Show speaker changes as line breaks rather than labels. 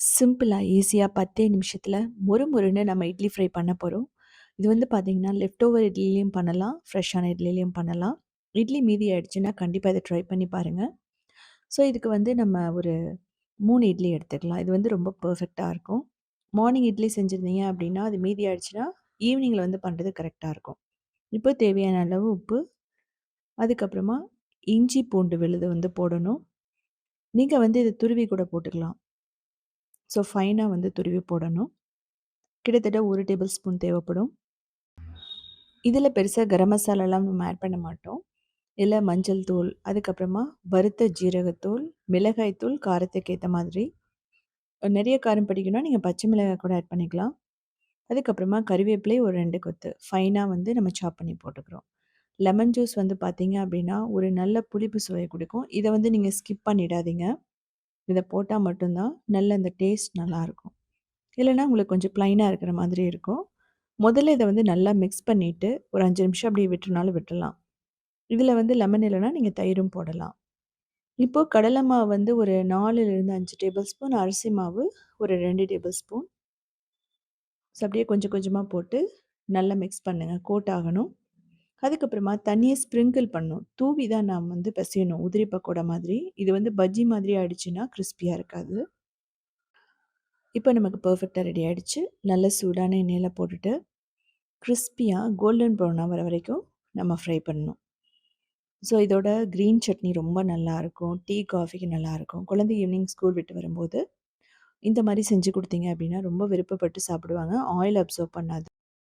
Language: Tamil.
சிம்பிளா, ஈஸியா 10 நிமிஷத்துல மொறு மொறுன்னு நம்ம இட்லி ஃப்ரை பண்ண போறோம். இது வந்து பார்த்தீங்கன்னா, லெஃப்ட் ஓவர் இட்லிலயும் பண்ணலாம், ஃப்ரெஷ்ஷான இட்லிலயும் பண்ணலாம். இட்லி மீதி ஆயிடுச்சுன்னா, கண்டிப்பா இத ட்ரை பண்ணி பாருங்க. ஸோ, இதுக்கு வந்து நம்ம ஒரு 3 இட்லி எடுத்துக்கலாம். இது வந்து ரொம்ப பெர்ஃபெக்ட்டா இருக்கும். மார்னிங் இட்லி செஞ்சிருந்தீங்க அப்படின்னா, அது மீதி ஆயிடுச்சுன்னா, ஈவினிங்ல வந்து பண்றது கரெக்ட்டா இருக்கும். இப்போ தேவையான அளவு உப்பு, அதுக்கப்புறமா இஞ்சி, பூண்டு விழுது வந்து போடணும். நீங்க வந்து இத துருவி கூட போட்டுக்கலாம். ஸோ, ஃபைனா வந்து துருவி போடணும். கிட்டத்தட்ட 1 டேபிள் ஸ்பூன் தேவைப்படும். இதில பெருசா கரம் மசாலாலாம் நம்ம ஆட் பண்ண மாட்டோம். இதில மஞ்சள் தூள், அதுக்கப்புறமா வறுத்த ஜீரகத்தூள், மிளகாய் தூள் காரத்துக்கு ஏத்த மாதிரி. நெறைய காரம் பிடிக்கும்னா நீங்க பச்சை மிளகாய் கூட ஆட் பண்ணிக்கலாம். அதுக்கப்புறமா கறிவேப்பிலை ஒரு 2 கொத்து. ஃபைனா வந்து நம்ம சாப் பண்ணி போட்டுக்கிறோம். லெமன் ஜூஸ் வந்து பார்த்தீங்க அப்படின்னா, ஒரு நல்ல புளிப்பு சுவைய குடுக்கும். இத வந்து நீங்க ஸ்கிப் பண்ணிடாதீங்க. இத போட்டா மட்டும் தான் நல்ல அந்த டேஸ்ட் நல்லாருக்கும். இல்லன்னா உங்களுக்கு கொஞ்சம் ப்ளைனா இருக்கிற மாதிரி இருக்கும். முதல்ல இத வந்து நல்லா மிக்ஸ் பண்ணிட்டு, ஒரு 5 நிமிஷம் அப்படியே விட்டுறனாலும் விட்டுறலாம். இதில வந்து லெமன் இல்லன்னா நீங்க தயிரும் போடலாம். இப்போ கடலை மாவு வந்து ஒரு 4லிருந்து 5 டேபிள் ஸ்பூன், அரிசி மாவு ஒரு 2 டேபிள் ஸ்பூன். ஸோ அப்படியே கொஞ்சம் கொஞ்சமா போட்டு நல்லா மிக்ஸ் பண்ணுங்க. கோட் ஆகணும். அதுக்கப்புறமா தண்ணிய ஸ்ப்ரிங்கிள் பண்ணணும். தூவி தான் நாம் வந்து பெசையணும். உதிரி பக்கோடா மாதிரி. இது வந்து பஜ்ஜி மாதிரி ஆயிடுச்சுன்னா கிரிஸ்பியா இருக்காது. இப்போ நமக்கு பெர்ஃபெக்ட்டா ரெடி ஆயிடுச்சு. நல்ல சூடான எண்ணெயில போட்டுட்டு, கிரிஸ்பியா கோல்டன் ப்ரவுனா வர வரைக்கும் நம்ம ஃப்ரை பண்ணணும். ஸோ இதோட கிரீன் சட்னி ரொம்ப நல்லாயிருக்கும். டீ, காஃபிக்கு நல்லாயிருக்கும். குழந்தை ஈவினிங் ஸ்கூல் விட்டு வரும்போது, இந்த மாரி செஞ்சு குடுத்தீங்க அப்டின்னா, ரொம்ப விருப்பப்பட்டு சாப்பிடுவாங்க. ஆயில் அப்சர்வ் பண்ணாது.